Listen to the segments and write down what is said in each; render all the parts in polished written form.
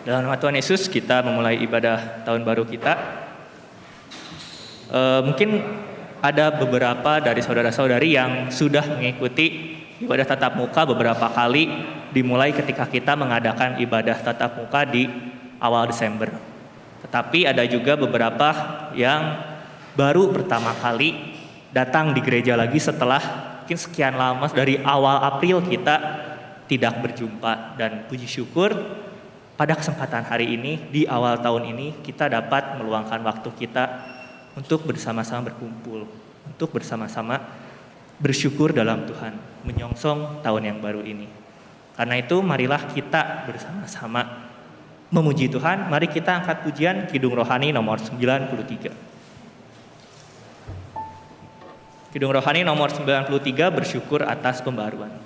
Dalam nama Tuhan Yesus kita memulai ibadah tahun baru kita. Mungkin ada beberapa dari saudara-saudari yang sudah mengikuti ibadah tatap muka beberapa kali, dimulai ketika kita mengadakan ibadah tatap muka di awal Desember. Tetapi ada juga beberapa yang baru pertama kali datang di gereja lagi setelah mungkin sekian lama, dari awal April kita tidak berjumpa. Dan puji syukur pada kesempatan hari ini, di awal tahun ini, kita dapat meluangkan waktu kita untuk bersama-sama berkumpul, untuk bersama-sama bersyukur dalam Tuhan, menyongsong tahun yang baru ini. Karena itu marilah kita bersama-sama memuji Tuhan. Mari kita angkat pujian Kidung Rohani nomor 93. Kidung Rohani nomor 93, bersyukur atas pembaruan.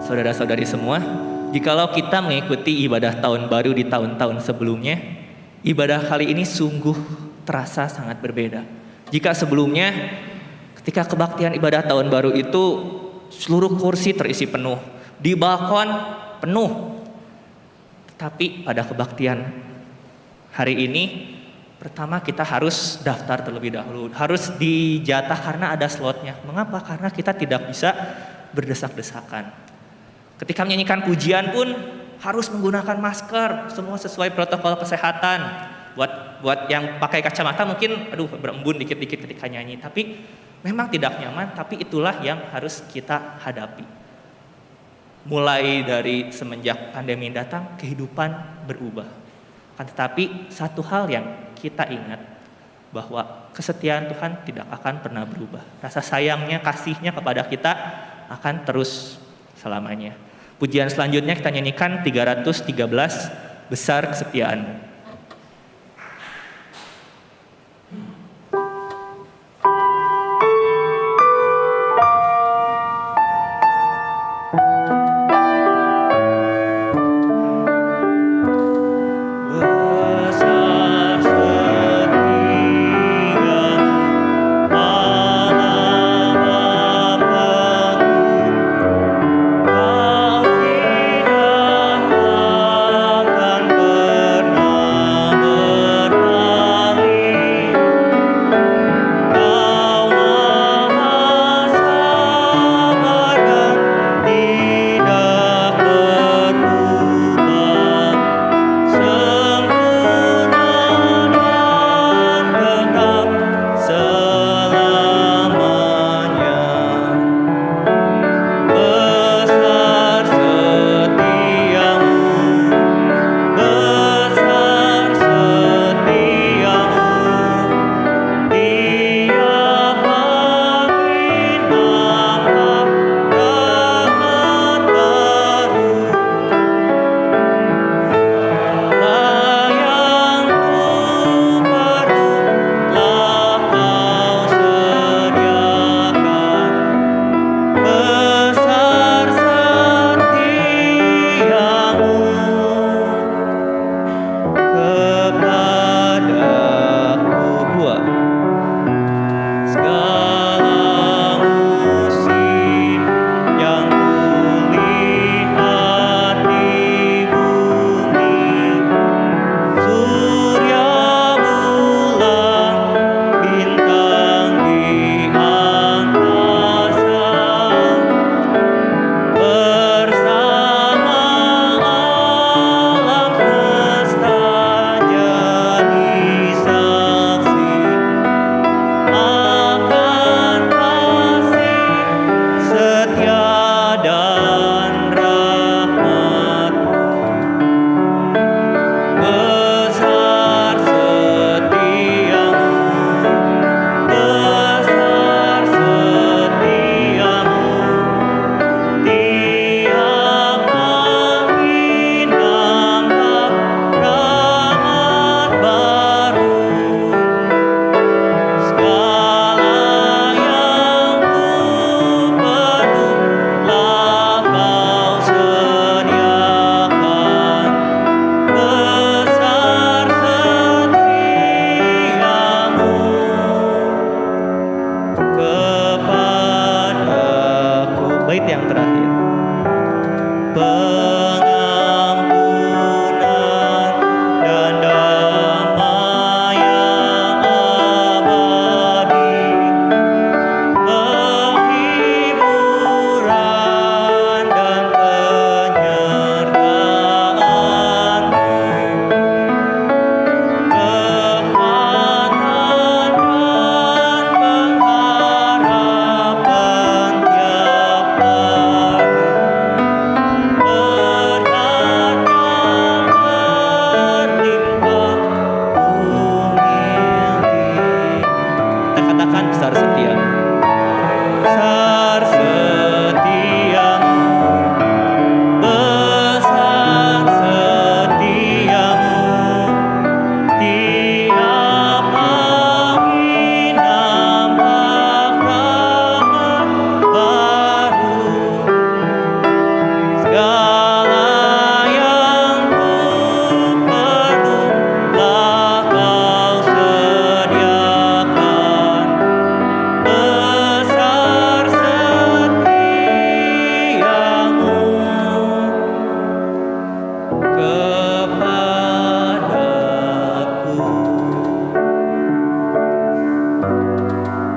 Saudara-saudari semua, jikalau kita mengikuti ibadah tahun baru di tahun-tahun sebelumnya, ibadah kali ini sungguh terasa sangat berbeda. Jika sebelumnya ketika kebaktian ibadah tahun baru itu seluruh kursi terisi penuh, di balkon penuh. Tetapi pada kebaktian hari ini, pertama kita harus daftar terlebih dahulu, harus dijatah karena ada slotnya. Mengapa? Karena kita tidak bisa berdesak-desakan. Ketika menyanyikan pujian pun harus menggunakan masker, semua sesuai protokol kesehatan. Buat yang pakai kacamata mungkin berembun dikit-dikit ketika nyanyi, tapi memang tidak nyaman, tapi itulah yang harus kita hadapi. Mulai dari semenjak pandemi datang, kehidupan berubah. Tetapi satu hal yang kita ingat, bahwa kesetiaan Tuhan tidak akan pernah berubah. Rasa sayangnya, kasihnya kepada kita akan terus selamanya. Pujian selanjutnya kita nyanyikan 313, Besar Kesetiaan-Mu.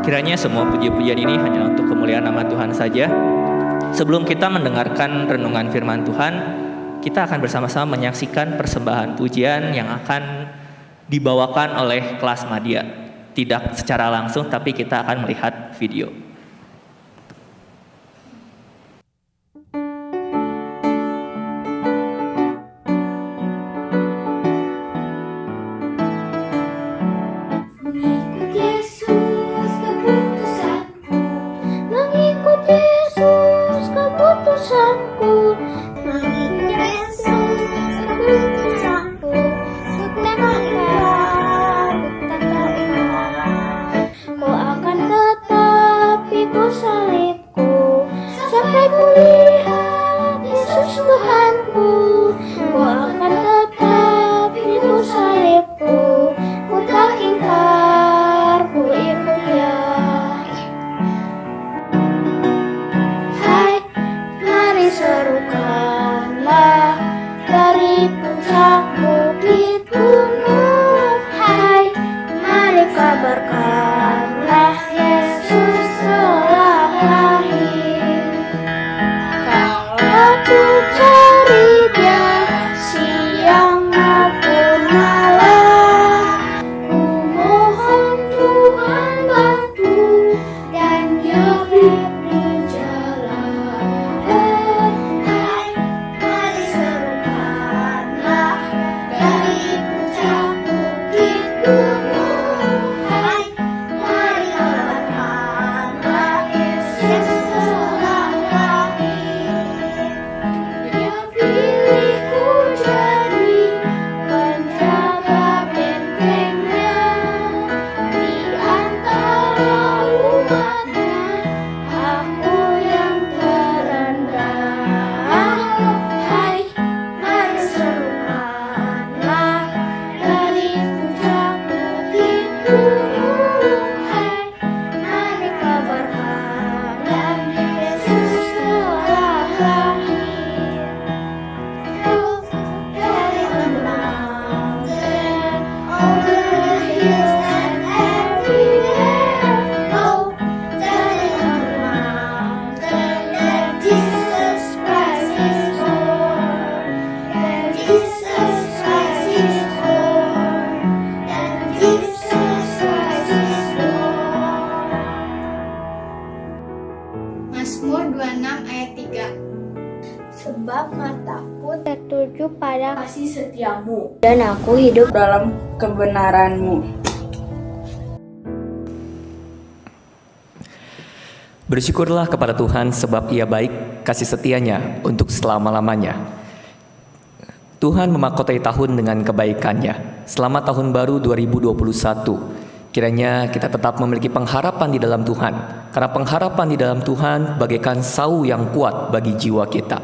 Kiranya semua puji-pujian ini hanya untuk kemuliaan nama Tuhan saja. Sebelum kita mendengarkan renungan firman Tuhan, kita akan bersama-sama menyaksikan persembahan pujian yang akan dibawakan oleh kelas Madya. Tidak secara langsung, tapi kita akan melihat video. Mazmur 26 ayat 3. Sebab mataku tertuju pada kasih setiamu, dan aku hidup dalam kebenaranmu. Bersyukurlah kepada Tuhan sebab Ia baik, kasih setianya untuk selama-lamanya. Tuhan memahkotai tahun dengan kebaikannya. Selamat tahun baru 2021. Kiranya kita tetap memiliki pengharapan di dalam Tuhan, karena pengharapan di dalam Tuhan bagaikan sau yang kuat bagi jiwa kita.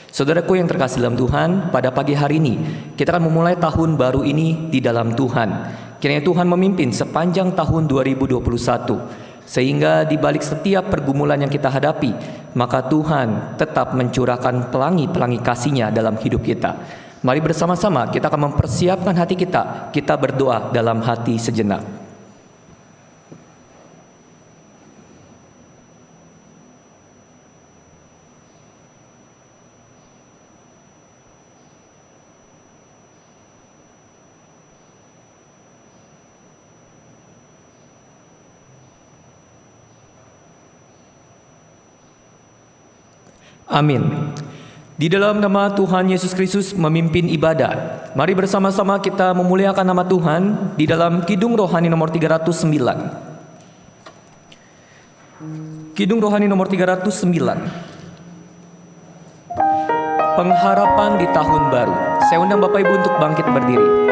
Saudaraku yang terkasih dalam Tuhan, pada pagi hari ini kita akan memulai tahun baru ini di dalam Tuhan. Kiranya Tuhan memimpin sepanjang tahun 2021, sehingga di balik setiap pergumulan yang kita hadapi, maka Tuhan tetap mencurahkan pelangi-pelangi kasih-Nya dalam hidup kita. Mari bersama-sama kita akan mempersiapkan hati kita berdoa dalam hati sejenak. Amin. Di dalam nama Tuhan Yesus Kristus memimpin ibadah. Mari bersama-sama kita memuliakan nama Tuhan di dalam Kidung Rohani nomor 309. Kidung Rohani nomor 309. Pengharapan di tahun baru. Saya undang Bapak Ibu untuk bangkit berdiri.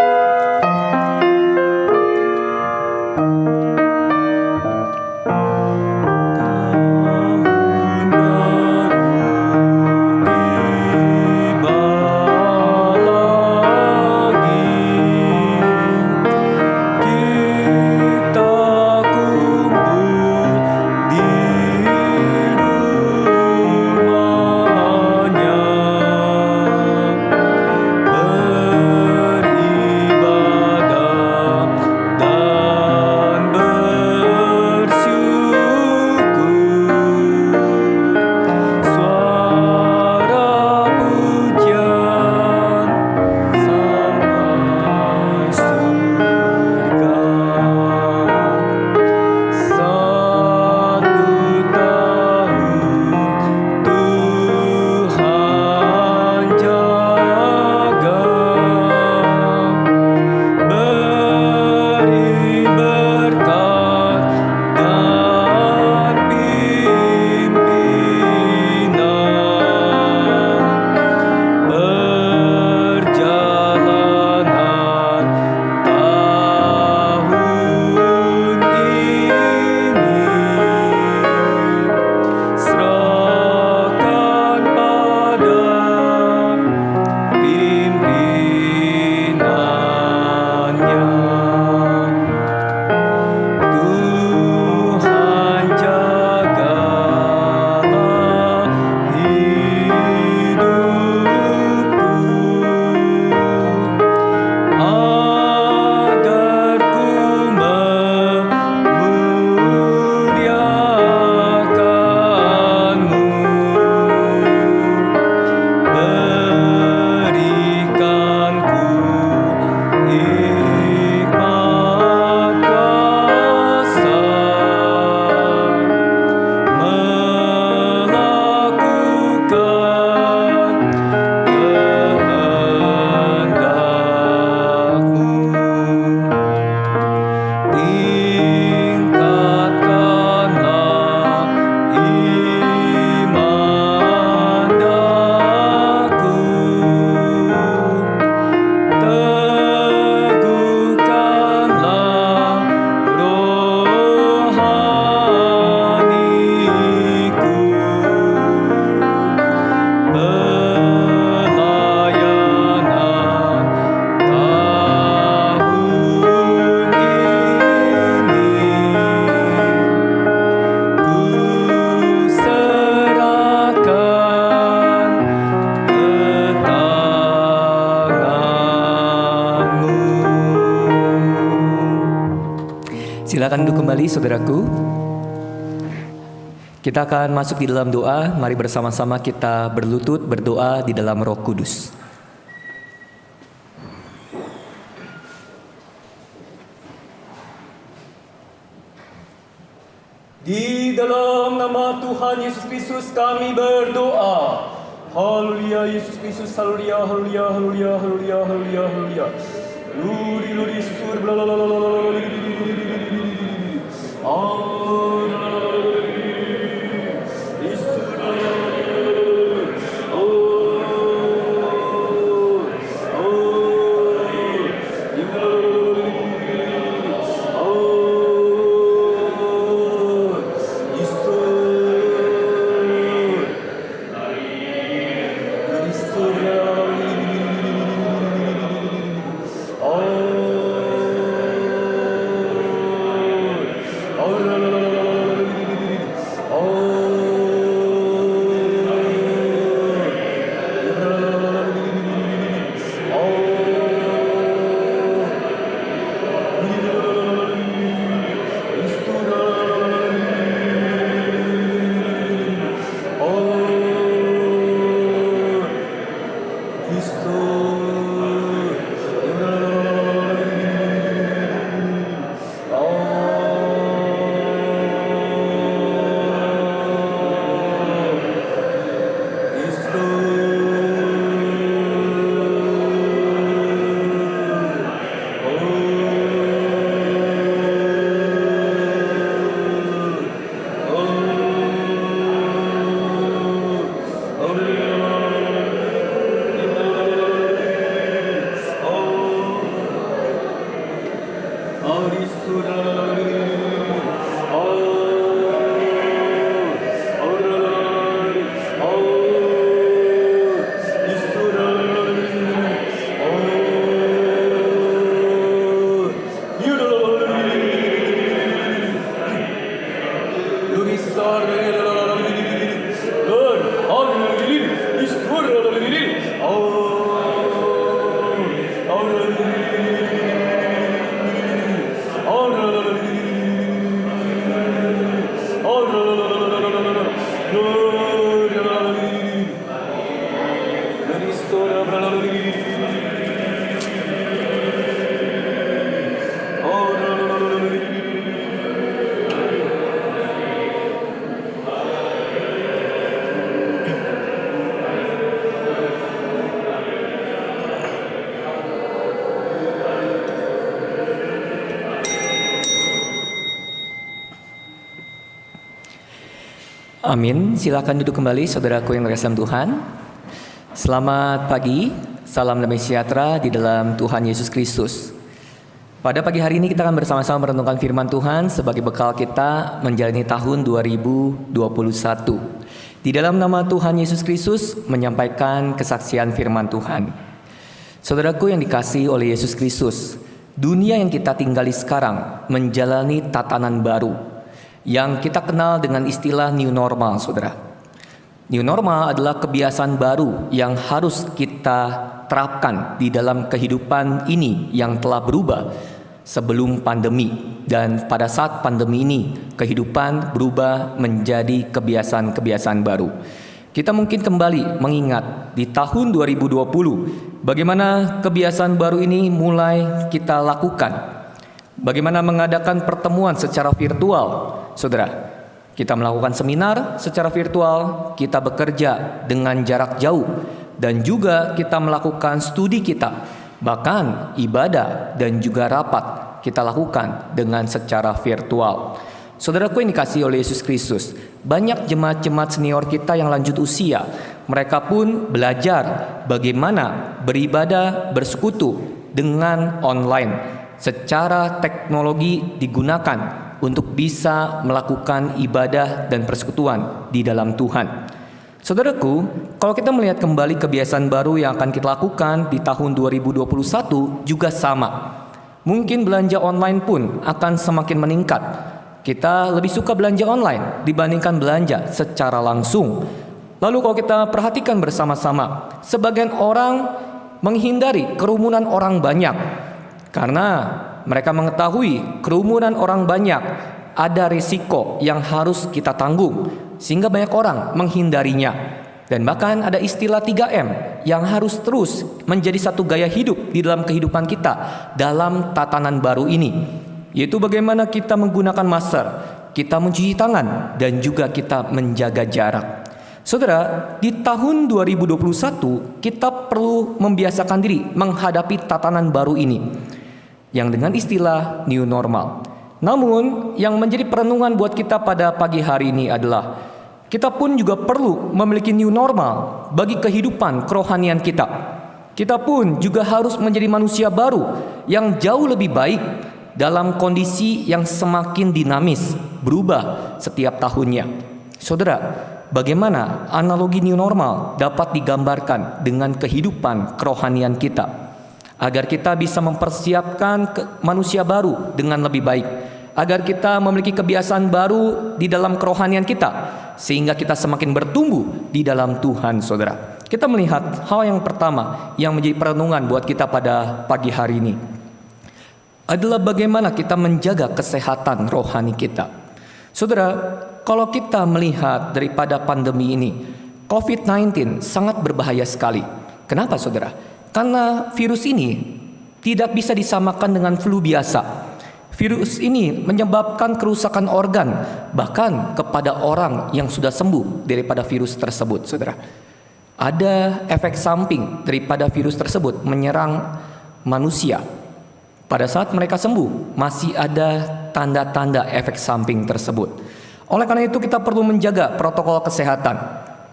Silakan duduk kembali saudaraku. Kita akan masuk di dalam doa. Mari bersama-sama kita berlutut berdoa di dalam Roh Kudus. Di dalam nama Tuhan Yesus Kristus kami berdoa. Haleluya Yesus Kristus, haleluya, haleluya, haleluya, haleluya, haleluya, haleluya. Luri luri susur bla bla bla bla bla bla. Amin. Silakan duduk kembali saudaraku yang terkasih Tuhan. Selamat pagi, salam damai sejahtera di dalam Tuhan Yesus Kristus. Pada pagi hari ini kita akan bersama-sama merenungkan firman Tuhan sebagai bekal kita menjalani tahun 2021. Di dalam nama Tuhan Yesus Kristus menyampaikan kesaksian firman Tuhan. Saudaraku yang dikasihi oleh Yesus Kristus, dunia yang kita tinggali sekarang menjalani tatanan baru yang kita kenal dengan istilah new normal, saudara. New normal adalah kebiasaan baru yang harus kita terapkan di dalam kehidupan ini yang telah berubah sebelum pandemi. Dan pada saat pandemi ini, kehidupan berubah menjadi kebiasaan-kebiasaan baru. Kita mungkin kembali mengingat di tahun 2020, bagaimana kebiasaan baru ini mulai kita lakukan. Bagaimana mengadakan pertemuan secara virtual, saudara. Kita melakukan seminar secara virtual, kita bekerja dengan jarak jauh, dan juga kita melakukan studi kita. Bahkan ibadah dan juga rapat kita lakukan dengan secara virtual. Saudaraku yang dikasihi oleh Yesus Kristus, banyak jemaat-jemaat senior kita yang lanjut usia, mereka pun belajar bagaimana beribadah bersekutu dengan online. Secara teknologi digunakan untuk bisa melakukan ibadah dan persekutuan di dalam Tuhan. Saudaraku, kalau kita melihat kembali kebiasaan baru yang akan kita lakukan di tahun 2021 juga sama. Mungkin belanja online pun akan semakin meningkat. Kita lebih suka belanja online dibandingkan belanja secara langsung. Lalu kalau kita perhatikan bersama-sama, sebagian orang menghindari kerumunan orang banyak karena mereka mengetahui kerumunan orang banyak ada risiko yang harus kita tanggung, sehingga banyak orang menghindarinya. Dan bahkan ada istilah 3M yang harus terus menjadi satu gaya hidup di dalam kehidupan kita dalam tatanan baru ini, yaitu bagaimana kita menggunakan masker, kita mencuci tangan, dan juga kita menjaga jarak. Saudara, di tahun 2021 kita perlu membiasakan diri menghadapi tatanan baru ini yang dengan istilah new normal. Namun yang menjadi perenungan buat kita pada pagi hari ini adalah kita pun juga perlu memiliki new normal bagi kehidupan kerohanian kita. Kita pun juga harus menjadi manusia baru yang jauh lebih baik dalam kondisi yang semakin dinamis, berubah setiap tahunnya. Saudara, bagaimana analogi new normal dapat digambarkan dengan kehidupan kerohanian kita agar kita bisa mempersiapkan manusia baru dengan lebih baik, agar kita memiliki kebiasaan baru di dalam kerohanian kita, sehingga kita semakin bertumbuh di dalam Tuhan. Saudara, kita melihat hal yang pertama yang menjadi perenungan buat kita pada pagi hari ini adalah bagaimana kita menjaga kesehatan rohani kita. Saudara, kalau kita melihat daripada pandemi ini, COVID-19 sangat berbahaya sekali. Kenapa saudara? Karena virus ini tidak bisa disamakan dengan flu biasa. Virus ini menyebabkan kerusakan organ, bahkan kepada orang yang sudah sembuh daripada virus tersebut, saudara. Ada efek samping daripada virus tersebut menyerang manusia. Pada saat mereka sembuh, masih ada tanda-tanda efek samping tersebut. Oleh karena itu kita perlu menjaga protokol kesehatan,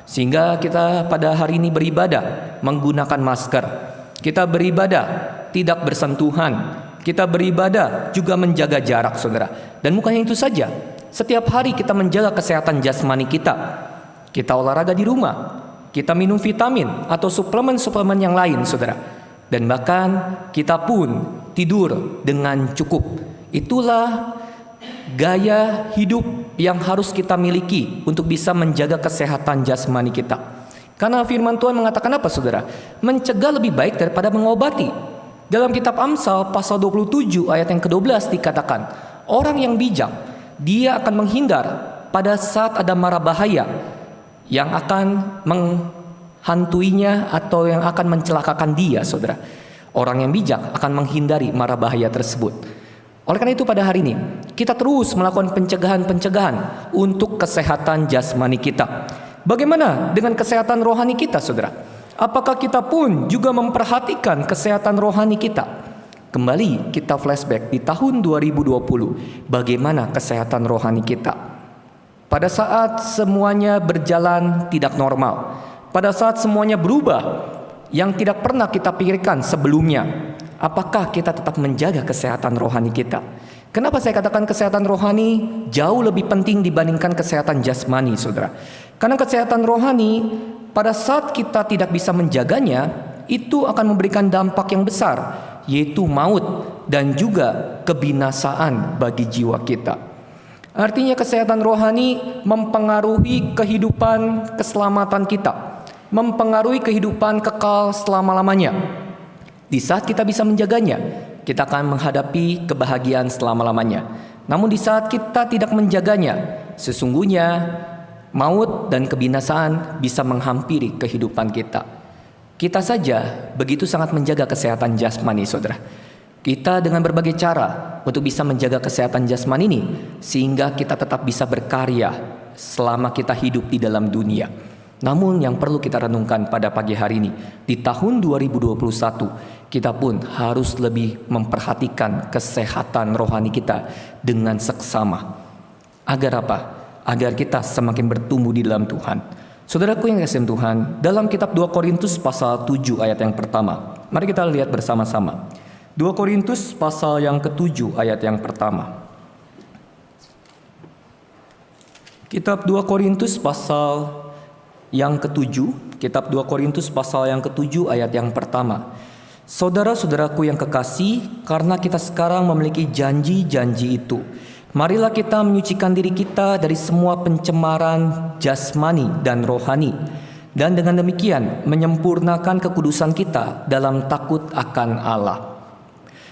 sehingga kita pada hari ini beribadah menggunakan masker. Kita beribadah tidak bersentuhan. Kita beribadah juga menjaga jarak, saudara. Dan bukan itu saja, setiap hari kita menjaga kesehatan jasmani kita. Kita olahraga di rumah, kita minum vitamin atau suplemen-suplemen yang lain, saudara. Dan bahkan kita pun tidur dengan cukup. Itulah gaya hidup yang harus kita miliki untuk bisa menjaga kesehatan jasmani kita. Karena firman Tuhan mengatakan apa, saudara? Mencegah lebih baik daripada mengobati. Dalam kitab Amsal pasal 27 ayat yang ke-12 dikatakan, orang yang bijak, dia akan menghindar pada saat ada mara bahaya yang akan menghantuinya atau yang akan mencelakakan dia, saudara. Orang yang bijak akan menghindari mara bahaya tersebut. Oleh karena itu pada hari ini, kita terus melakukan pencegahan untuk kesehatan jasmani kita. Bagaimana dengan kesehatan rohani kita, saudara? Apakah kita pun juga memperhatikan kesehatan rohani kita? Kembali kita flashback di tahun 2020, bagaimana kesehatan rohani kita? Pada saat semuanya berjalan tidak normal, pada saat semuanya berubah yang tidak pernah kita pikirkan sebelumnya, apakah kita tetap menjaga kesehatan rohani kita? Kenapa saya katakan kesehatan rohani jauh lebih penting dibandingkan kesehatan jasmani, saudara? Karena kesehatan rohani pada saat kita tidak bisa menjaganya, itu akan memberikan dampak yang besar, yaitu maut dan juga kebinasaan bagi jiwa kita. Artinya kesehatan rohani mempengaruhi kehidupan keselamatan kita, mempengaruhi kehidupan kekal selama-lamanya. Di saat kita bisa menjaganya, kita akan menghadapi kebahagiaan selama-lamanya. Namun di saat kita tidak menjaganya, sesungguhnya maut dan kebinasaan bisa menghampiri kehidupan kita. Kita saja begitu sangat menjaga kesehatan jasmani, saudara. Kita dengan berbagai cara untuk bisa menjaga kesehatan jasmani ini, sehingga kita tetap bisa berkarya selama kita hidup di dalam dunia. Namun yang perlu kita renungkan pada pagi hari ini, di tahun 2021, kita pun harus lebih memperhatikan kesehatan rohani kita dengan seksama. Agar apa? Agar kita semakin bertumbuh di dalam Tuhan. Saudaraku yang kasih Tuhan, dalam kitab 2 Korintus pasal 7 ayat yang pertama, mari kita lihat bersama-sama. 2 Korintus pasal yang ke-7 ayat yang pertama. Kitab 2 Korintus pasal yang ke-7, kitab 2 Korintus pasal yang ke-7 ayat yang pertama. Saudara-saudaraku yang kekasih, karena kita sekarang memiliki janji-janji itu, marilah kita menyucikan diri kita dari semua pencemaran jasmani dan rohani, dan dengan demikian menyempurnakan kekudusan kita dalam takut akan Allah.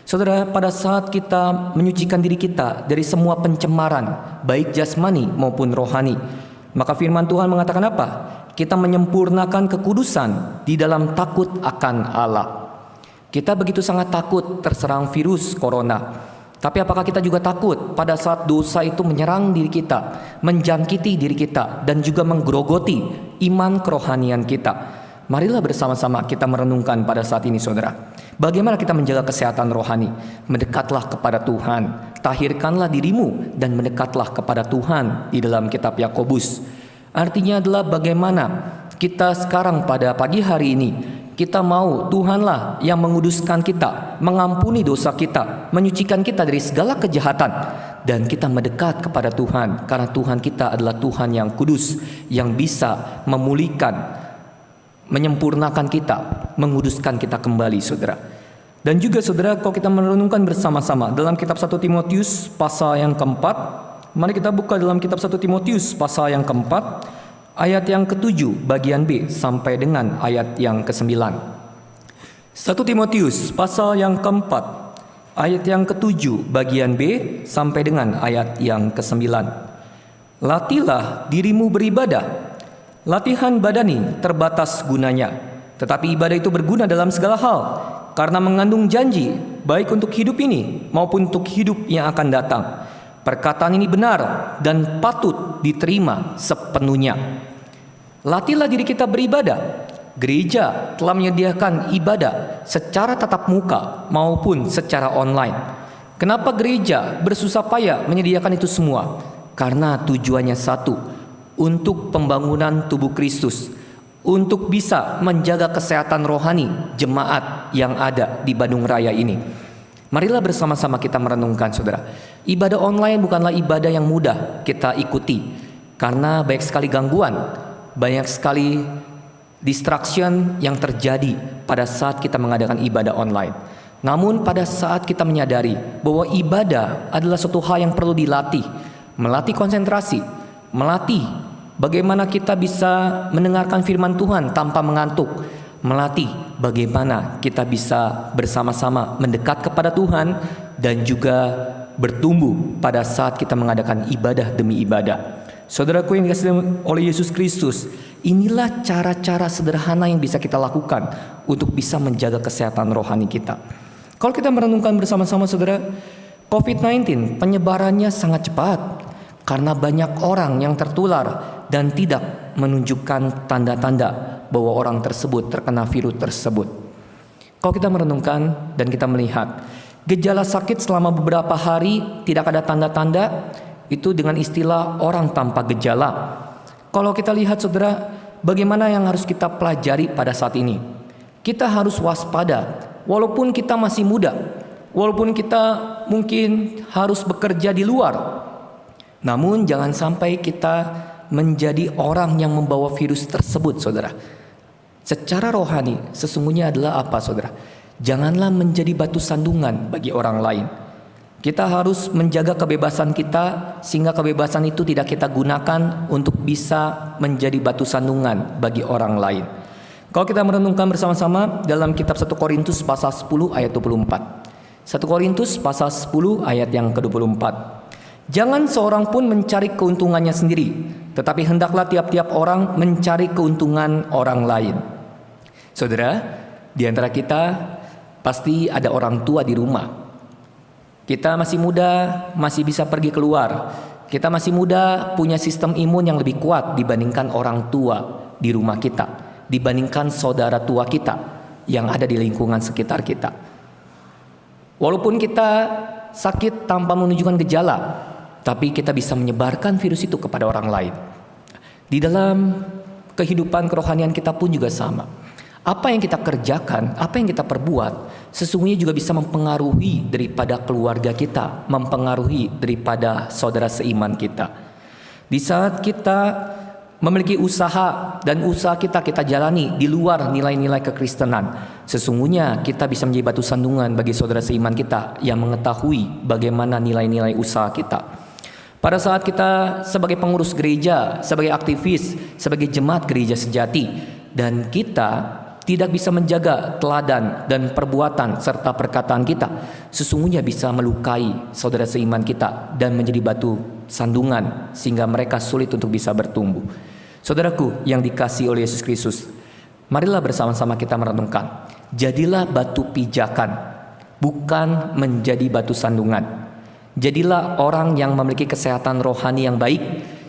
Saudara, pada saat kita menyucikan diri kita dari semua pencemaran, baik jasmani maupun rohani, maka firman Tuhan mengatakan apa? Kita menyempurnakan kekudusan di dalam takut akan Allah. Kita begitu sangat takut terserang virus corona. Tapi apakah kita juga takut pada saat dosa itu menyerang diri kita, menjangkiti diri kita, dan juga menggerogoti iman kerohanian kita? Marilah bersama-sama kita merenungkan pada saat ini, saudara. Bagaimana kita menjaga kesehatan rohani? Mendekatlah kepada Tuhan, tahirkanlah dirimu, dan mendekatlah kepada Tuhan di dalam kitab Yakobus. Artinya adalah bagaimana kita sekarang pada pagi hari ini, kita mau Tuhanlah yang menguduskan kita, mengampuni dosa kita, menyucikan kita dari segala kejahatan, dan kita mendekat kepada Tuhan karena Tuhan kita adalah Tuhan yang kudus, yang bisa memulihkan, menyempurnakan kita, menguduskan kita kembali, saudara. Dan juga saudara, kalau kita merenungkan bersama-sama dalam kitab 1 Timotius pasal yang keempat, mari kita buka dalam kitab 1 Timotius pasal yang keempat, ayat yang ke-7 bagian B sampai dengan ayat yang ke-9. 1 Timotius pasal yang keempat, ayat yang ke-7 bagian B sampai dengan ayat yang ke-9. Latihlah dirimu beribadah. Latihan badani terbatas gunanya, tetapi ibadah itu berguna dalam segala hal, karena mengandung janji baik untuk hidup ini maupun untuk hidup yang akan datang. Perkataan ini benar dan patut diterima sepenuhnya. Latihlah diri kita beribadah. Gereja telah menyediakan ibadah secara tatap muka maupun secara online. Kenapa gereja bersusah payah menyediakan itu semua? Karena tujuannya satu, untuk pembangunan tubuh Kristus, untuk bisa menjaga kesehatan rohani jemaat yang ada di Bandung Raya ini. Marilah bersama-sama kita merenungkan, saudara. Ibadah online bukanlah ibadah yang mudah kita ikuti, karena banyak sekali gangguan, banyak sekali distraction yang terjadi pada saat kita mengadakan ibadah online. Namun pada saat kita menyadari bahwa ibadah adalah suatu hal yang perlu dilatih, melatih konsentrasi, melatih bagaimana kita bisa mendengarkan firman Tuhan tanpa mengantuk, melatih bagaimana kita bisa bersama-sama mendekat kepada Tuhan dan juga bertumbuh pada saat kita mengadakan ibadah demi ibadah. Saudaraku yang dikasihi oleh Yesus Kristus, inilah cara-cara sederhana yang bisa kita lakukan untuk bisa menjaga kesehatan rohani kita. Kalau kita merenungkan bersama-sama, saudara, COVID-19 penyebarannya sangat cepat karena banyak orang yang tertular dan tidak menunjukkan tanda-tanda bahwa orang tersebut terkena virus tersebut. Kalau kita merenungkan dan kita melihat gejala sakit selama beberapa hari tidak ada tanda-tanda, itu dengan istilah orang tanpa gejala. Kalau kita lihat, saudara, bagaimana yang harus kita pelajari pada saat ini? Kita harus waspada, walaupun kita masih muda, walaupun kita mungkin harus bekerja di luar, namun jangan sampai kita menjadi orang yang membawa virus tersebut, saudara. Secara rohani sesungguhnya adalah apa, saudara? Janganlah menjadi batu sandungan bagi orang lain. Kita harus menjaga kebebasan kita sehingga kebebasan itu tidak kita gunakan untuk bisa menjadi batu sandungan bagi orang lain. Kalau kita merenungkan bersama-sama dalam kitab 1 Korintus pasal 10 ayat 24. 1 Korintus pasal 10 ayat yang ke-24. Jangan seorang pun mencari keuntungannya sendiri, tetapi hendaklah tiap-tiap orang mencari keuntungan orang lain. Saudara, di antara kita pasti ada orang tua di rumah. Kita masih muda, masih bisa pergi keluar. Kita masih muda, punya sistem imun yang lebih kuat dibandingkan orang tua di rumah kita, dibandingkan saudara tua kita yang ada di lingkungan sekitar kita. Walaupun kita sakit tanpa menunjukkan gejala, tapi kita bisa menyebarkan virus itu kepada orang lain. Di dalam kehidupan kerohanian kita pun juga sama. Apa yang kita kerjakan, apa yang kita perbuat, sesungguhnya juga bisa mempengaruhi daripada keluarga kita, mempengaruhi daripada saudara seiman kita. Di saat kita memiliki usaha dan usaha kita jalani di luar nilai-nilai kekristenan, sesungguhnya kita bisa menjadi batu sandungan bagi saudara seiman kita yang mengetahui bagaimana nilai-nilai usaha kita. Pada saat kita sebagai pengurus gereja, sebagai aktivis, sebagai jemaat gereja sejati, dan kita tidak bisa menjaga teladan dan perbuatan serta perkataan kita, sesungguhnya bisa melukai saudara seiman kita dan menjadi batu sandungan sehingga mereka sulit untuk bisa bertumbuh. Saudaraku yang dikasihi oleh Yesus Kristus, marilah bersama-sama kita merenungkan. Jadilah batu pijakan, bukan menjadi batu sandungan. Jadilah orang yang memiliki kesehatan rohani yang baik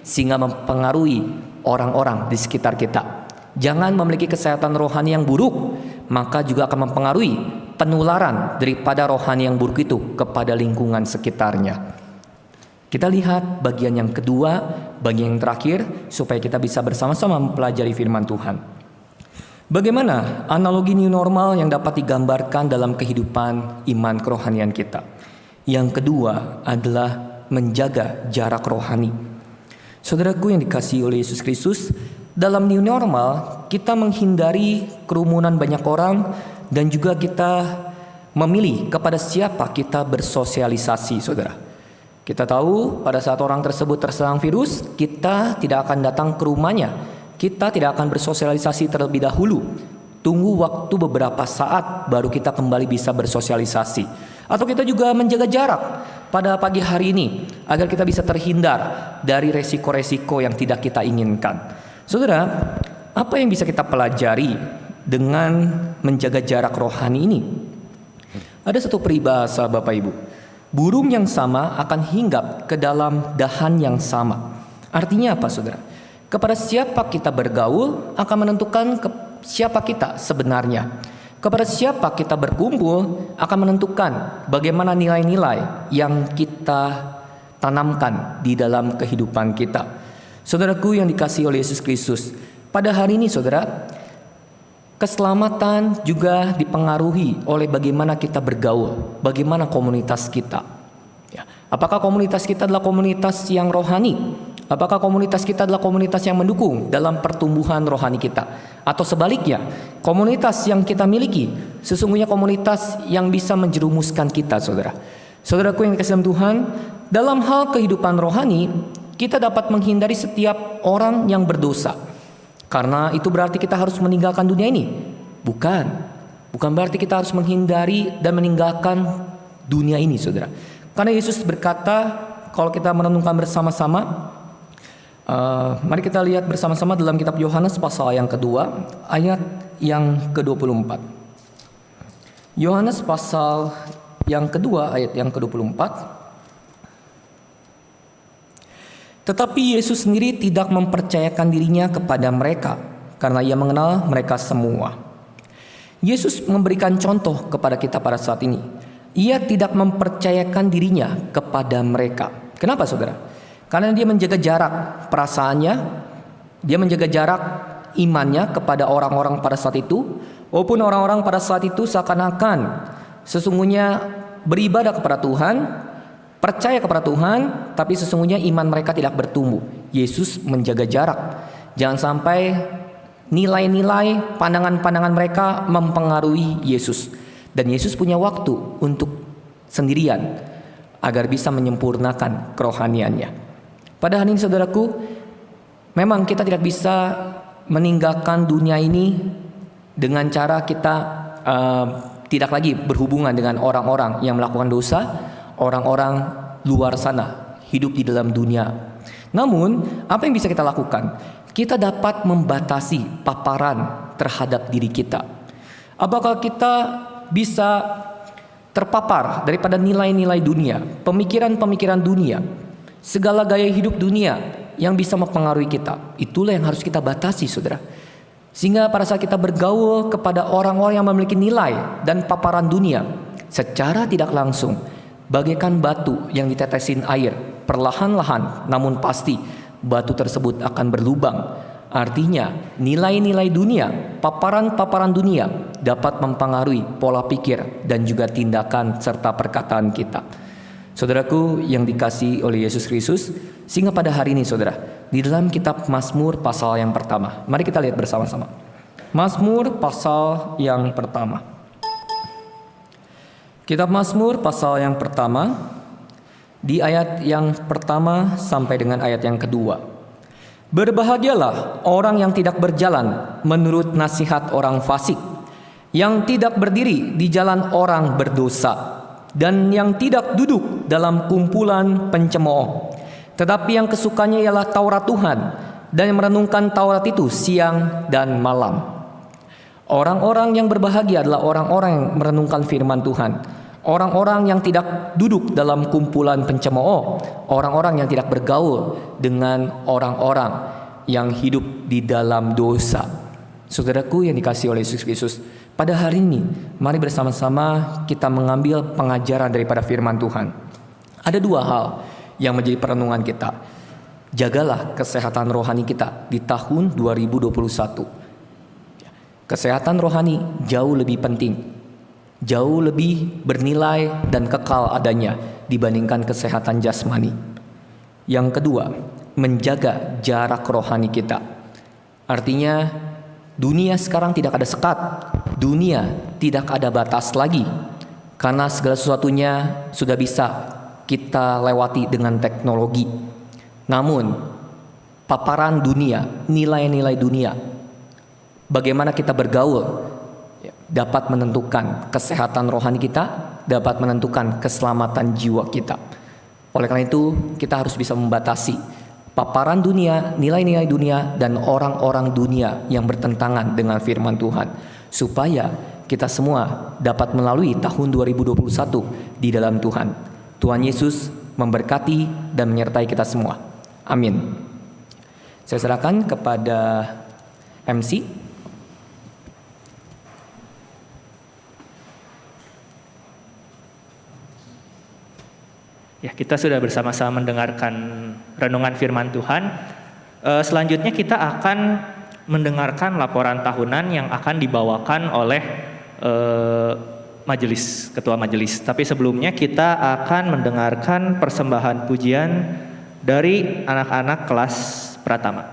sehingga mempengaruhi orang-orang di sekitar kita. Jangan memiliki kesehatan rohani yang buruk, maka juga akan mempengaruhi penularan daripada rohani yang buruk itu kepada lingkungan sekitarnya. Kita lihat bagian yang kedua, bagian yang terakhir, supaya kita bisa bersama-sama mempelajari firman Tuhan. Bagaimana analogi new normal yang dapat digambarkan dalam kehidupan iman kerohanian kita? Yang kedua adalah menjaga jarak rohani. Saudaraku yang dikasihi oleh Yesus Kristus, dalam new normal kita menghindari kerumunan banyak orang dan juga kita memilih kepada siapa kita bersosialisasi, saudara. Kita tahu pada saat orang tersebut terserang virus, kita tidak akan datang ke rumahnya. Kita tidak akan bersosialisasi terlebih dahulu. Tunggu waktu beberapa saat baru kita kembali bisa bersosialisasi. Atau kita juga menjaga jarak pada pagi hari ini agar kita bisa terhindar dari resiko-resiko yang tidak kita inginkan. Saudara, apa yang bisa kita pelajari dengan menjaga jarak rohani ini? Ada satu peribahasa Bapak Ibu. Burung yang sama akan hinggap ke dalam dahan yang sama. Artinya apa, saudara? Kepada siapa kita bergaul akan menentukan siapa kita sebenarnya. Kepada siapa kita berkumpul akan menentukan bagaimana nilai-nilai yang kita tanamkan di dalam kehidupan kita. Saudaraku yang dikasihi oleh Yesus Kristus, pada hari ini saudara, keselamatan juga dipengaruhi oleh bagaimana kita bergaul, bagaimana komunitas kita. Ya. Apakah komunitas kita adalah komunitas yang rohani? Apakah komunitas kita adalah komunitas yang mendukung dalam pertumbuhan rohani kita? Atau sebaliknya, komunitas yang kita miliki sesungguhnya komunitas yang bisa menjerumuskan kita, saudara. Saudaraku yang dikasihi Tuhan, dalam hal kehidupan rohani, kita dapat menghindari setiap orang yang berdosa. Karena itu berarti kita harus meninggalkan dunia ini. Bukan berarti kita harus menghindari dan meninggalkan dunia ini, saudara. Karena Yesus berkata, kalau kita merenungkan bersama-sama, mari kita lihat bersama-sama dalam kitab Yohanes pasal yang kedua, ayat yang ke-24. Yohanes pasal yang kedua, ayat yang ke-24. Tetapi Yesus sendiri tidak mempercayakan dirinya kepada mereka, karena ia mengenal mereka semua. Yesus memberikan contoh kepada kita pada saat ini. Ia tidak mempercayakan dirinya kepada mereka. Kenapa, saudara? Karena dia menjaga jarak perasaannya, dia menjaga jarak imannya kepada orang-orang pada saat itu, walaupun orang-orang pada saat itu seakan-akan sesungguhnya beribadah kepada Tuhan, percaya kepada Tuhan, tapi sesungguhnya iman mereka tidak bertumbuh. Yesus menjaga jarak. Jangan sampai nilai-nilai, pandangan-pandangan mereka mempengaruhi Yesus. Dan Yesus punya waktu untuk sendirian agar bisa menyempurnakan kerohaniannya. Pada hari ini saudaraku, memang kita tidak bisa meninggalkan dunia ini dengan cara kita tidak lagi berhubungan dengan orang-orang yang melakukan dosa, orang-orang luar sana hidup di dalam dunia. Namun, apa yang bisa kita lakukan? Kita dapat membatasi paparan terhadap diri kita. Apakah kita bisa terpapar daripada nilai-nilai dunia, pemikiran-pemikiran dunia, segala gaya hidup dunia yang bisa mempengaruhi kita? Itulah yang harus kita batasi, saudara. Sehingga pada saat kita bergaul kepada orang-orang yang memiliki nilai dan paparan dunia, secara tidak langsung, bagaikan batu yang ditetesin air, perlahan-lahan namun pasti batu tersebut akan berlubang. Artinya nilai-nilai dunia, paparan-paparan dunia dapat mempengaruhi pola pikir dan juga tindakan serta perkataan kita. Saudaraku yang dikasihi oleh Yesus Kristus, sehingga pada hari ini saudara, di dalam kitab Mazmur pasal yang pertama, mari kita lihat bersama-sama. Mazmur pasal yang pertama. Kitab Mazmur pasal yang pertama, di ayat yang pertama sampai dengan ayat yang kedua. Berbahagialah orang yang tidak berjalan menurut nasihat orang fasik, yang tidak berdiri di jalan orang berdosa, dan yang tidak duduk dalam kumpulan pencemooh. Tetapi yang kesukanya ialah Taurat Tuhan, dan yang merenungkan Taurat itu siang dan malam. Orang-orang yang berbahagia adalah orang-orang yang merenungkan firman Tuhan. Orang-orang yang tidak duduk dalam kumpulan pencemooh, orang-orang yang tidak bergaul dengan orang-orang yang hidup di dalam dosa. Saudaraku yang dikasihi oleh Yesus Kristus, pada hari ini mari bersama-sama kita mengambil pengajaran daripada firman Tuhan. Ada dua hal yang menjadi perenungan kita. Jagalah kesehatan rohani kita di tahun 2021. Kesehatan rohani jauh lebih penting, jauh lebih bernilai dan kekal adanya dibandingkan kesehatan jasmani. Yang kedua, menjaga jarak rohani kita. Artinya, dunia sekarang tidak ada sekat, dunia tidak ada batas lagi, karena segala sesuatunya sudah bisa kita lewati dengan teknologi. Namun, paparan dunia, nilai-nilai dunia, bagaimana kita bergaul, dapat menentukan kesehatan rohani kita, dapat menentukan keselamatan jiwa kita. Oleh karena itu, kita harus bisa membatasi paparan dunia, nilai-nilai dunia, dan orang-orang dunia yang bertentangan dengan firman Tuhan, supaya kita semua dapat melalui tahun 2021 di dalam Tuhan. Tuhan Yesus memberkati dan menyertai kita semua. Amin. Saya serahkan kepada MC. Ya, kita sudah bersama-sama mendengarkan renungan firman Tuhan. Selanjutnya kita akan mendengarkan laporan tahunan yang akan dibawakan oleh ketua majelis. Tapi sebelumnya kita akan mendengarkan persembahan pujian dari anak-anak kelas Pratama.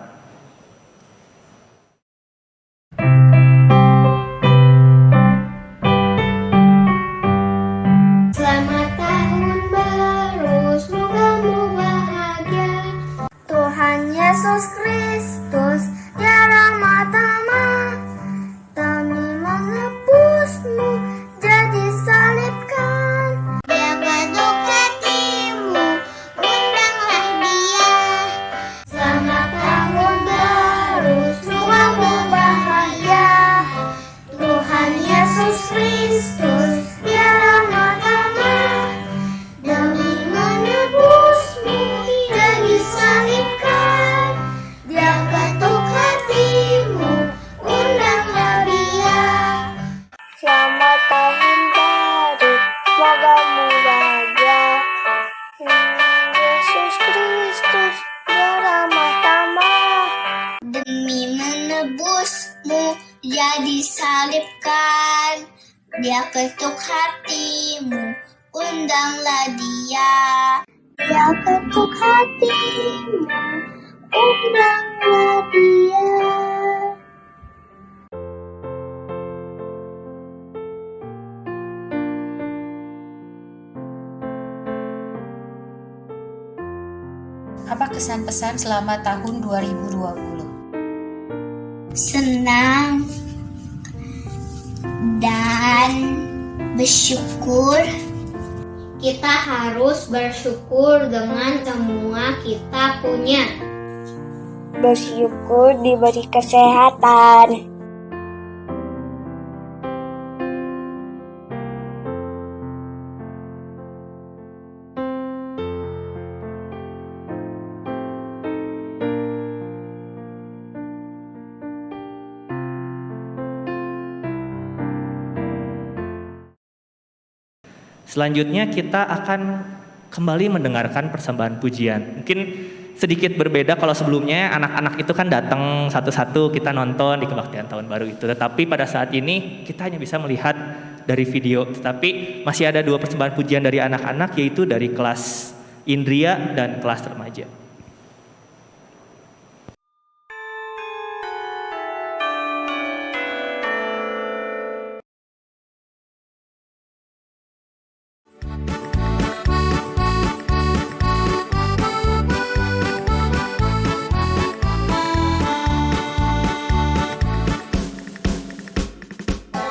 Selamat tahun baru, semoga bahagia. Tuhan Yesus Kristus, ya ramah tamah, demi menebusmu jadi salibkan. Dia ketuk hatimu, undanglah dia. Selamat tahun baru, semoga bahagia. Tuhan Yesus Kristus, dia ramah tamah, demi menebusmu jadi salibkan. Dia ketuk hatimu, undanglah dia. Selamat tahun baru, semoga bahagia. Yesus Kristus, dia ramah tamah, Demi menebusmu jadi salibkan. Dia ketuk hatimu, undanglah dia. dia ketuk hatimu, undanglah dia. Apa kesan pesan selama tahun 2020? Senang dan bersyukur. Kita harus bersyukur dengan semua kita punya. Bersyukur diberi kesehatan. Selanjutnya kita akan kembali mendengarkan persembahan pujian. Mungkin sedikit berbeda kalau sebelumnya anak-anak itu kan datang satu-satu kita nonton di kebaktian tahun baru itu. Tetapi pada saat ini kita hanya bisa melihat dari video. Tetapi masih ada dua persembahan pujian dari anak-anak, yaitu dari kelas Indria dan kelas remaja.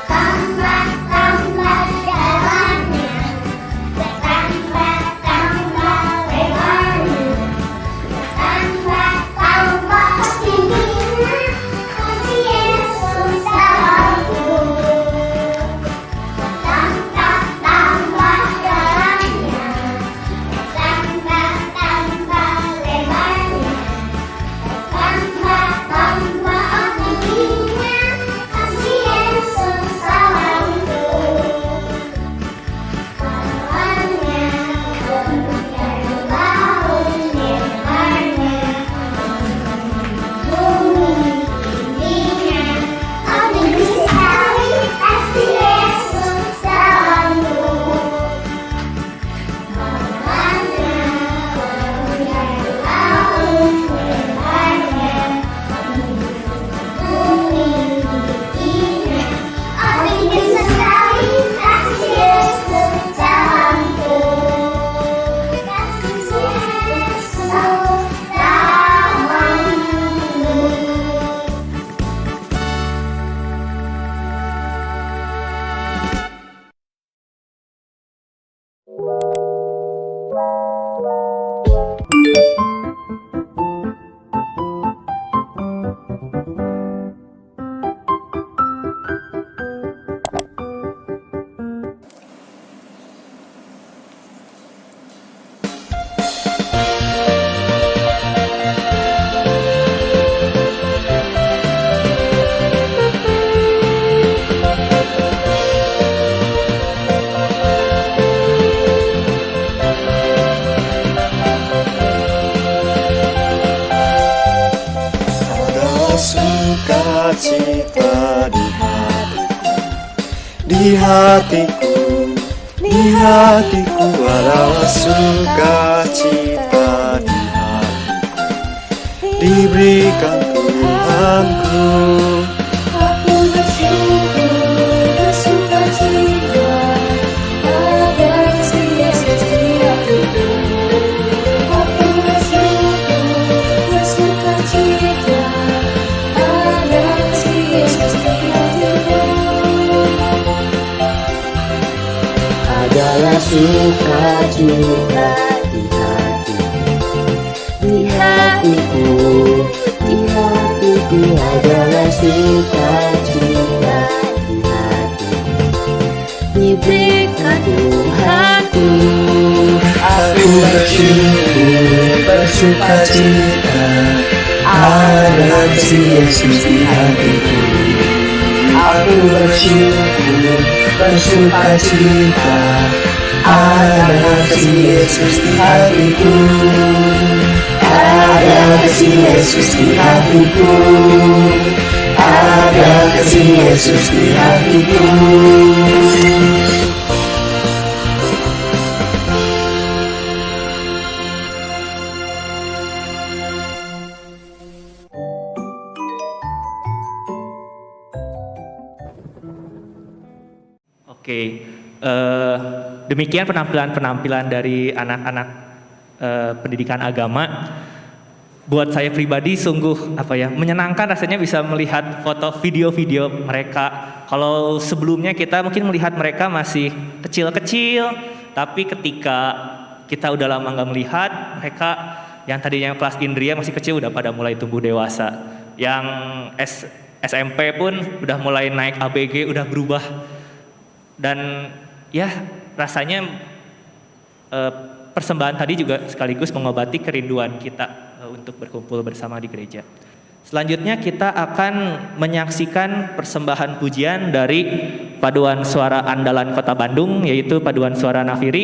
Tambah dalamnya, Sukacita di hatiku, di hatiku adalah sukacita di hatiku, diberikan Tuhanku. Aku bersyukur bersukacita ada kasih Yesus di hatiku. Aku bersyukur bersukacita ada kasih Yesus di hatiku. Adalah sukacita di hatiku, di hatiku, di hatiku adalah sukacita di hatiku, diberikan Tuhanku. Aku bersyukur bersukacita ada kasih Yesus di hatiku. Aku bersyukur bersukacita ada kasih Yesus di hatiku. Ada kasih Yesus di hatiku. Ada kasih Yesus di hatiku. Oke, demikian penampilan-penampilan dari anak-anak pendidikan agama. Buat saya pribadi sungguh menyenangkan rasanya bisa melihat foto video-video mereka. Kalau sebelumnya kita mungkin melihat mereka masih kecil-kecil, tapi ketika kita udah lama nggak melihat mereka, yang tadinya kelas Indria masih kecil udah pada mulai tumbuh dewasa. Yang SMP pun udah mulai naik ABG, udah berubah. Dan ya rasanya persembahan tadi juga sekaligus mengobati kerinduan kita untuk berkumpul bersama di gereja. Selanjutnya kita akan menyaksikan persembahan pujian dari paduan suara andalan Kota Bandung, yaitu paduan suara Nafiri.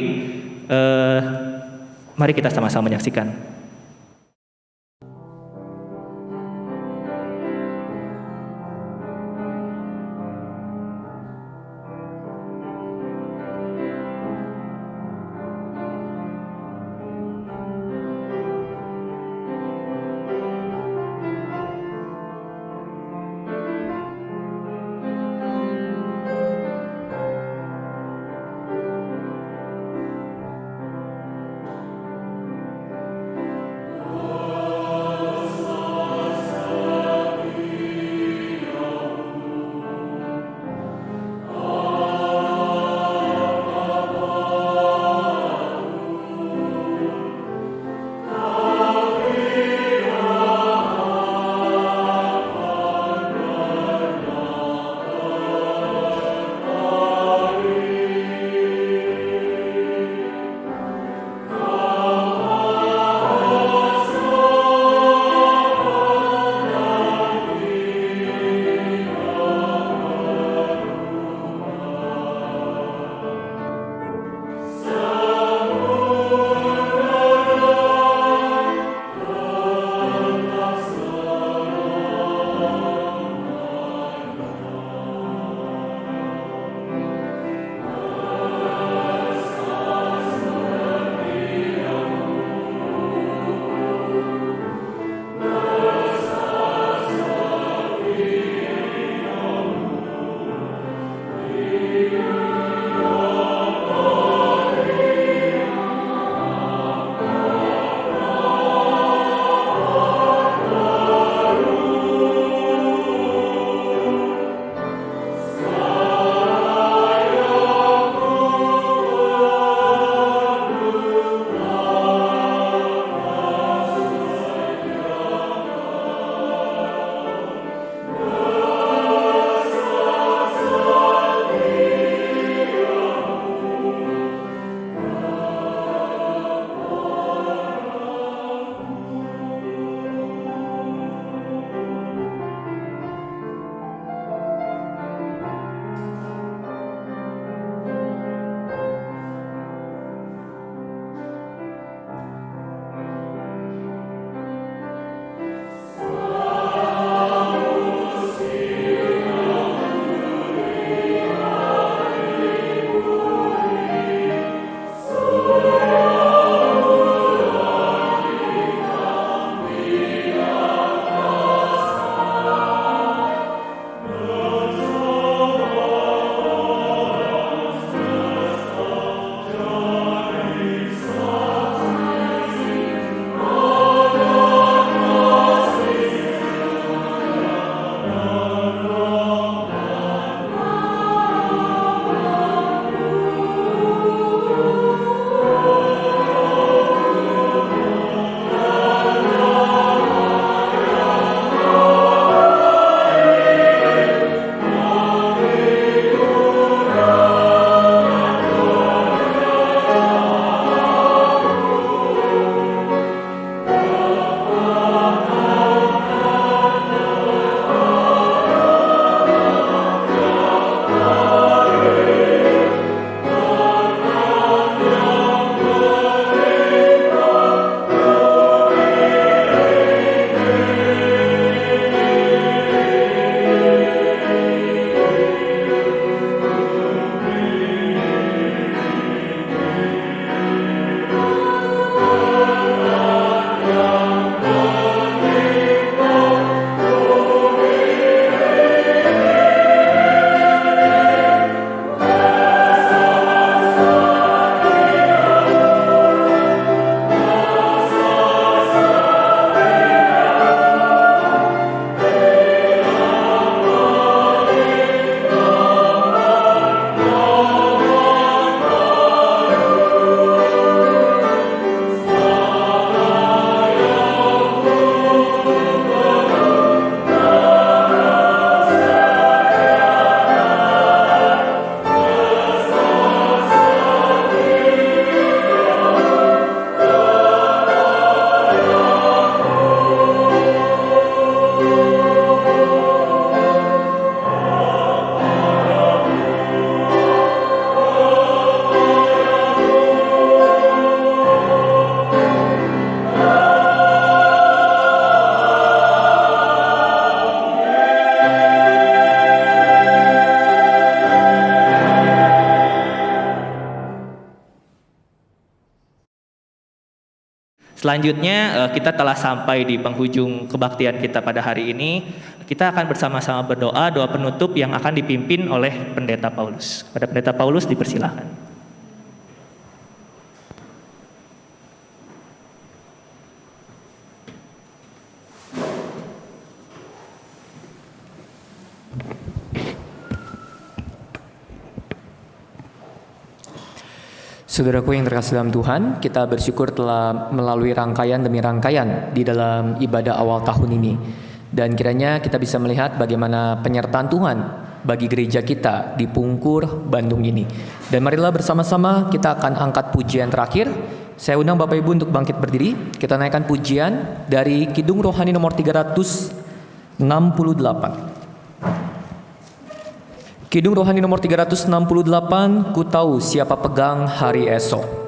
Mari kita sama-sama menyaksikan. Selanjutnya kita telah sampai di penghujung kebaktian kita pada hari ini. Kita akan bersama-sama berdoa, doa penutup yang akan dipimpin oleh Pendeta Paulus. Pada Pendeta Paulus dipersilakan. Saudaraku yang terkasih dalam Tuhan, kita bersyukur telah melalui rangkaian demi rangkaian di dalam ibadah awal tahun ini. Dan kiranya kita bisa melihat bagaimana penyertaan Tuhan bagi gereja kita di Pungkur, Bandung ini. Dan marilah bersama-sama kita akan angkat pujian terakhir. Saya undang Bapak Ibu untuk bangkit berdiri. Kita naikkan pujian dari Kidung Rohani nomor 368. Kidung Rohani nomor 368, Ku tahu siapa pegang hari esok.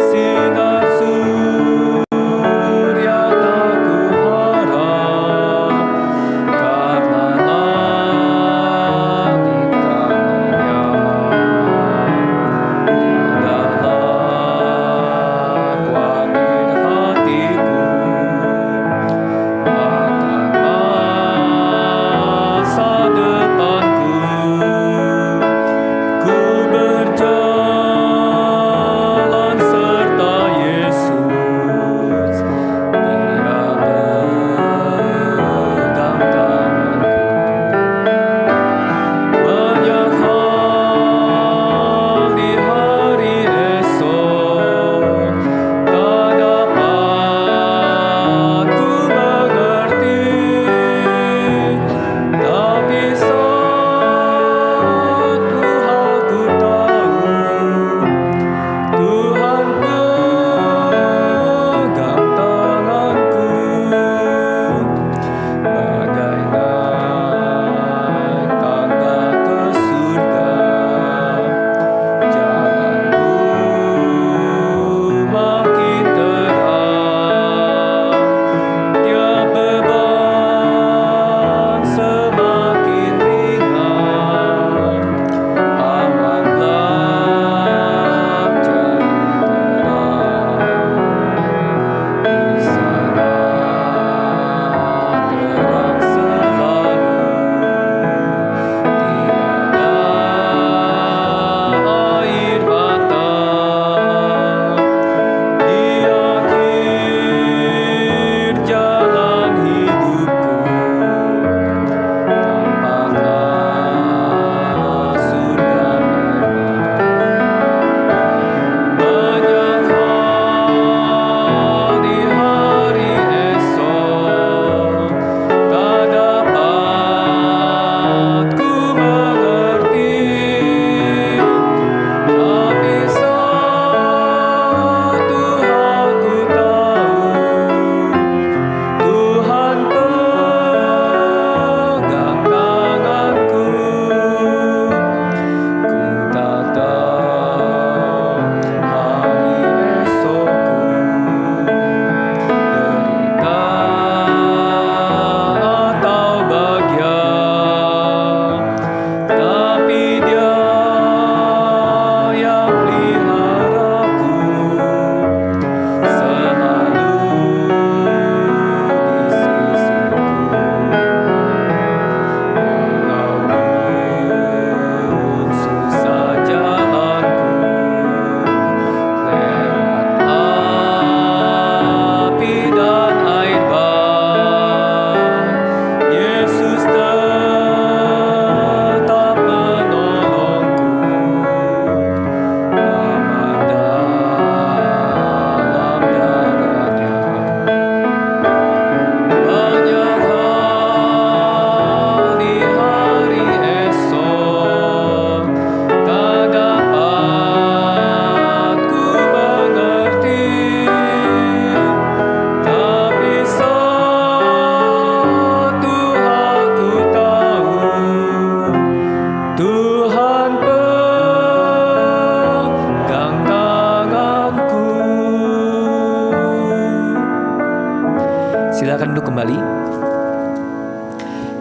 Sinar surya tak ku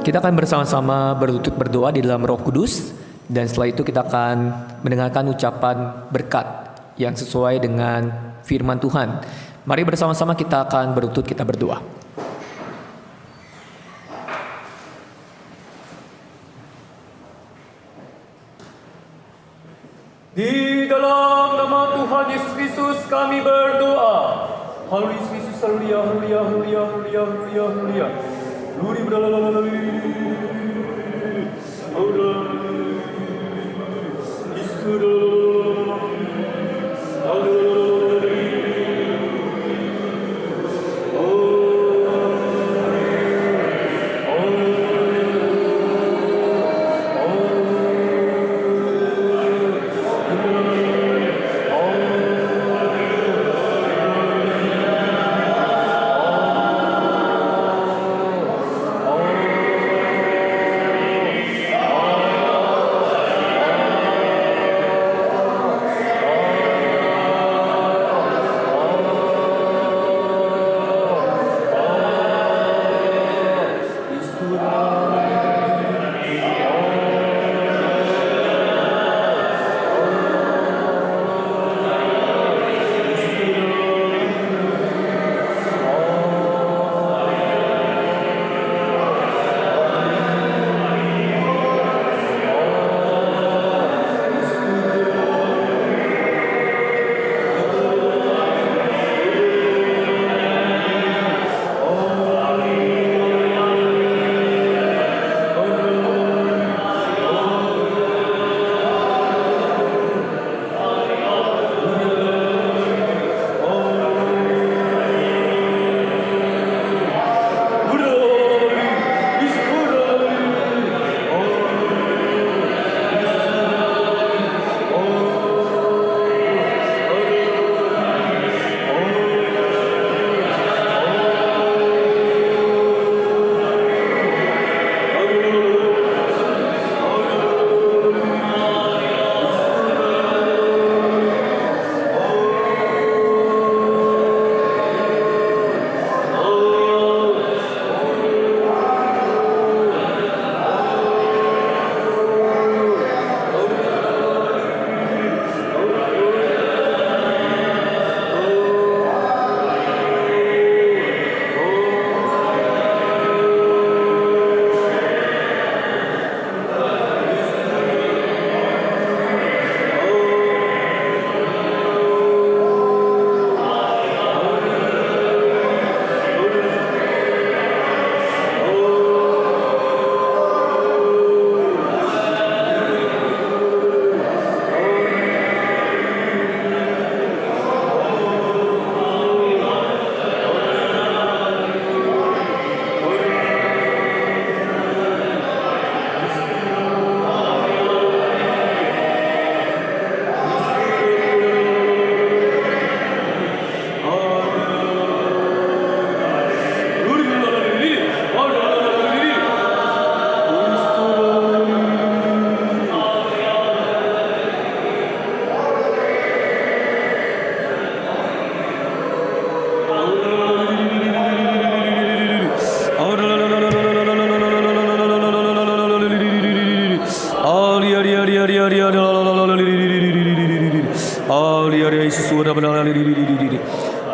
Kita akan bersama-sama berlutut berdoa di dalam Roh Kudus, dan setelah itu kita akan mendengarkan ucapan berkat yang sesuai dengan firman Tuhan. Mari bersama-sama kita akan berlutut, kita berdoa. Di dalam nama Tuhan Yesus Kristus kami berdoa. Haleluya Yesus Kristus, haleluya, haleluya, haleluya, haleluya, haleluya, haleluya. Luri berlalalala.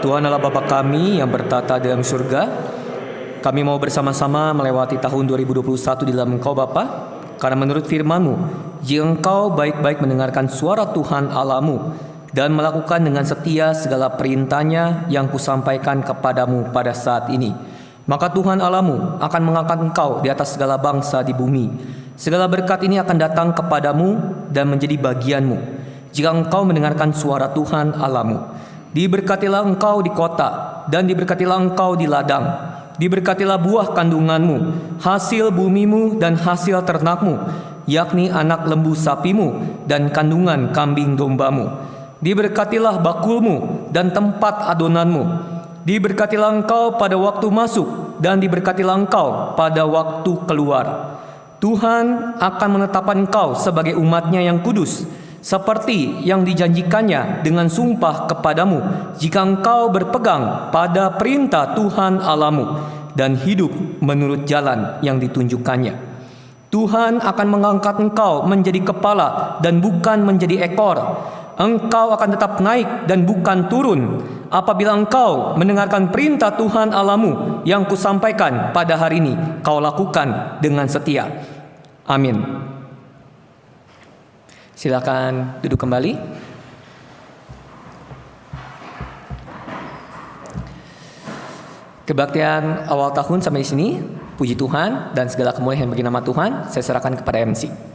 Tuhan Allah Bapa kami yang bertata dalam surga, kami mau bersama-sama melewati tahun 2021 di dalam Engkau Bapa. Karena menurut firman-Mu, jika Engkau baik-baik mendengarkan suara Tuhan Allahmu dan melakukan dengan setia segala perintah-Nya yang kusampaikan kepadamu pada saat ini, maka Tuhan Allahmu akan mengangkat engkau di atas segala bangsa di bumi. Segala berkat ini akan datang kepadamu dan menjadi bagianmu jika engkau mendengarkan suara Tuhan Allahmu. Diberkatilah engkau di kota dan diberkatilah engkau di ladang. Diberkatilah buah kandunganmu, hasil bumimu dan hasil ternakmu, yakni anak lembu sapimu dan kandungan kambing dombamu. Diberkatilah bakulmu dan tempat adonanmu. Diberkatilah engkau pada waktu masuk dan diberkatilah engkau pada waktu keluar. Tuhan akan menetapkan engkau sebagai umat-Nya yang kudus, seperti yang dijanjikannya dengan sumpah kepadamu, jika engkau berpegang pada perintah Tuhan Allahmu, dan hidup menurut jalan yang ditunjukkannya. Tuhan akan mengangkat engkau menjadi kepala dan bukan menjadi ekor. Engkau akan tetap naik dan bukan turun apabila engkau mendengarkan perintah Tuhan Allahmu yang kusampaikan pada hari ini, kau lakukan dengan setia. Amin. Silakan duduk kembali. Kebaktian awal tahun sampai di sini. Puji Tuhan dan segala kemuliaan bagi nama Tuhan saya serahkan kepada MC.